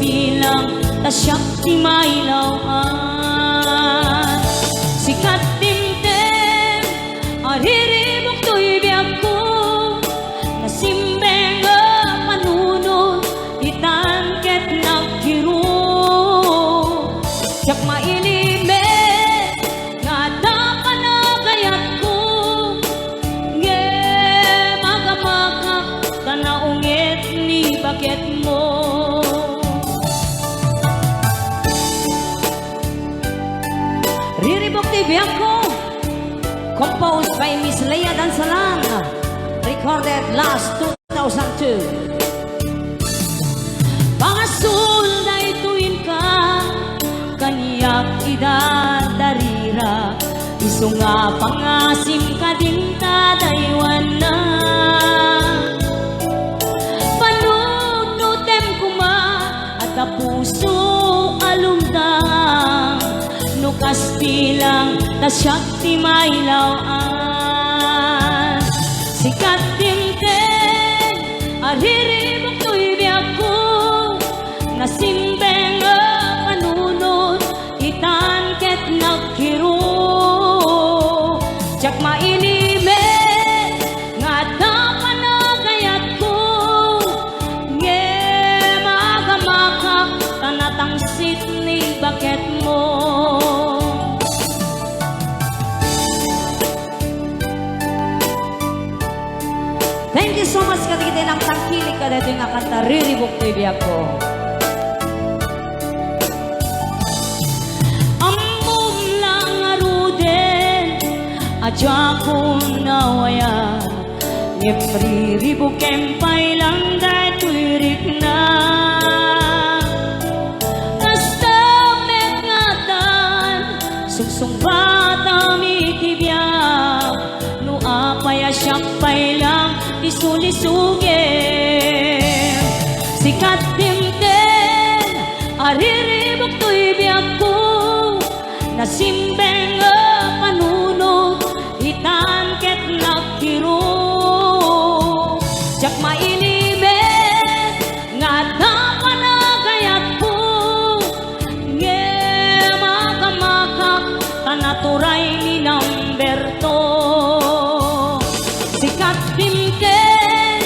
[SPEAKER 1] bilang tasyak ti mailawan. Sikat timtem, ariribok to'y biyag ko, nasimbeng panunod, itan ket nagkiro. Siyak mailime, nga dapan na gayat ko, nge magamakak, tanaungit ni bakit mo. Riribok ti biyag ko, composed by Miss Leia Dansalan, recorded last 2002. Pangasul na ituin ka, kaniyak idadarira, iso nga pangasim ka din tadaywan na. Panugnutem kuma at a puso alumdang, nukas bilang tasyak ti mailawan. Sikat timten, ariribok to'y biyag ko, nasimbeng panunod, itan ket nagkiro. Tiyak mailime, nga dapan na gayat ko, nge magamakak, tanatangsit ni bakit mo. Thank you so much katigitay ng tangkilik ka dito nga kanta Riribok to'y biyag ko. Ambom lang aruden, adya ko nawaya, ngem kempay lang dato'y rikna. Kastamek ngatan, sugsong bata mitibiyag, no apaya siyak pay lang isulisugin. Sikat timten, ariribok to'y biyag ko, nasimbeng panunod, itan ket nagkiro. Tiyak mailimen, nga dapan na gayat ko, nge magamakak, tanaturay ni Namberto. Sikat timten,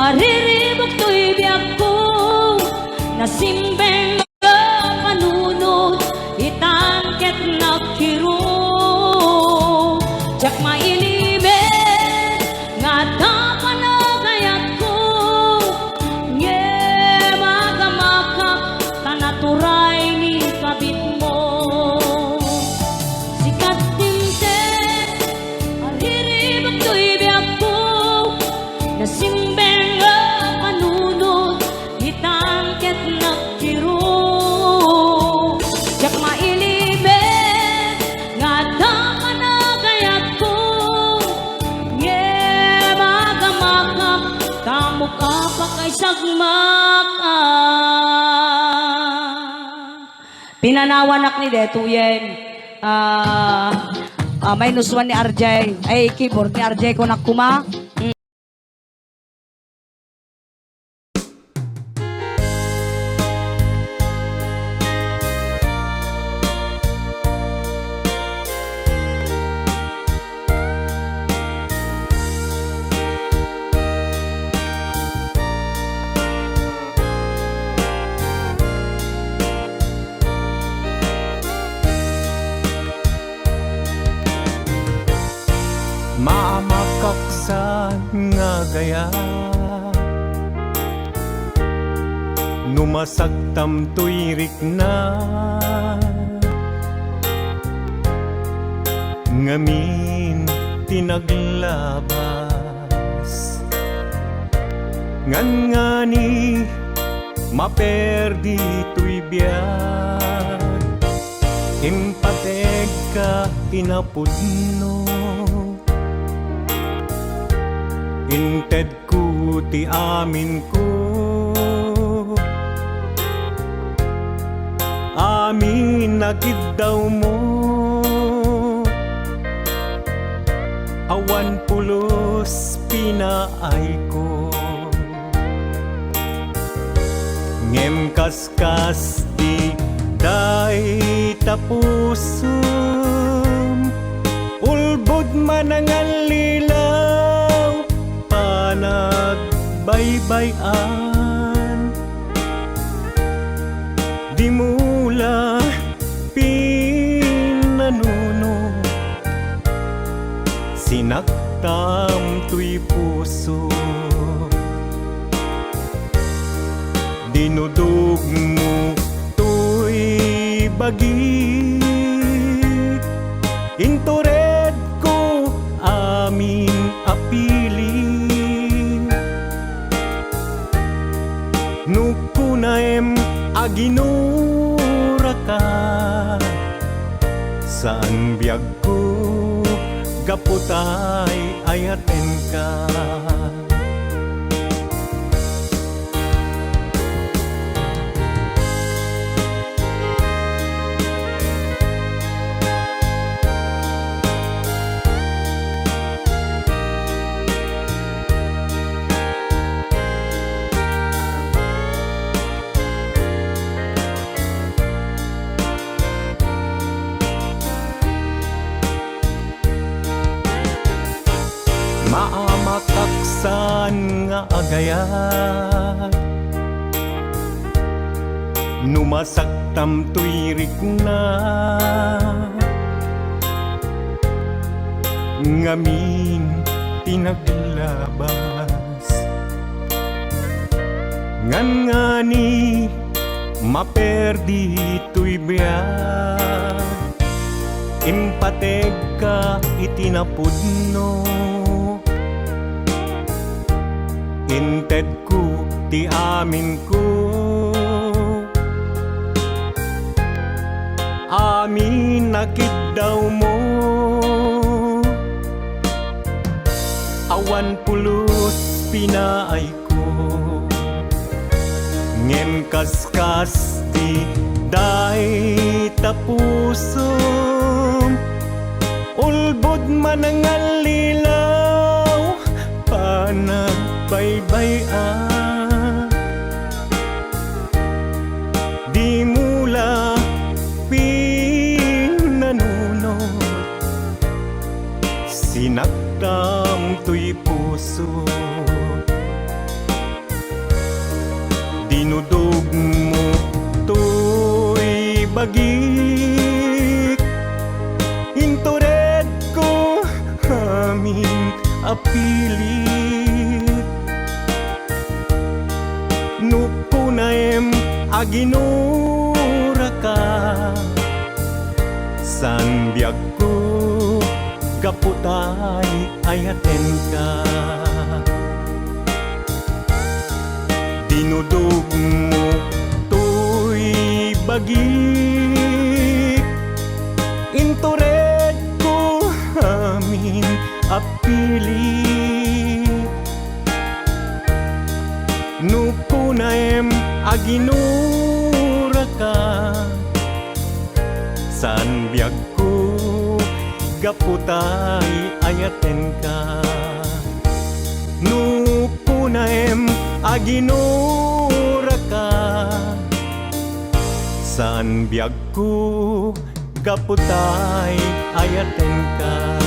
[SPEAKER 1] ariribok to'y biyag ko, nasimbeng panunod, itan ket nagkiro. Tiyak mailimen, nga dapan na gayat ko, nge magamakak, tanaturay ni kabit mo. Sikat timten, ariribok to'y biyag ko, nasimbeng panunod, itan ket nagkiro. Tiyak mailimen, nga dapan na gayat ko, nge magamakak, kamukha pa kay sagmakan. Pinanawanak ni Detuyen, minus one ni RJ, ay keyboard ni RJ ko nakuma.
[SPEAKER 3] Maamakaksan nga gaya, numasagtam to'y rikna, ngamin tinaglabas, ngan ngani maperdi to'y biyag, impateg ka tinapudno, inted ko ti amin ko, amin nagid daw mo, awan pulos pinaay ko, ngem kaskas di day tapusum ulbod man ang lilaw panagbaybayan di mula pinanuno sinaktam tuy puso dinudog mo tuy bagit intured ko amin apili nukunaem aginura ka saan biyag ko gaputay ayaten ka maamataksan nga agayat numasaktam tuirik na ngamin tinaglabas ngan ngani maperdi tuy biyag impateg ka itinapudno inted ko ti amin ko amin nakit daw mo awan pulos pinaay ko ngem kaskas ti day tapusum ulbod man ang lilaw panagbaybayan di mula pinanunod sinaktam tuy puso dinudog mo tuy bagik intured ko amin apilit nukunaem aginura ka san biyag ko gaputay ayaten ka dinudog mo tuy bagik intured ko amin apili nukunaem aginura ka san biyag ko gaputay ayaten ka nukunaem aginura ka san biyag ko gaputay ayaten ka.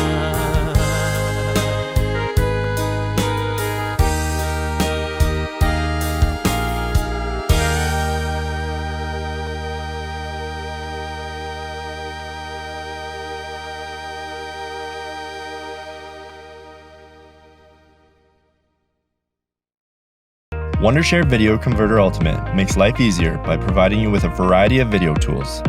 [SPEAKER 4] Wondershare Video Converter Ultimate makes life easier by providing you with a variety of video tools.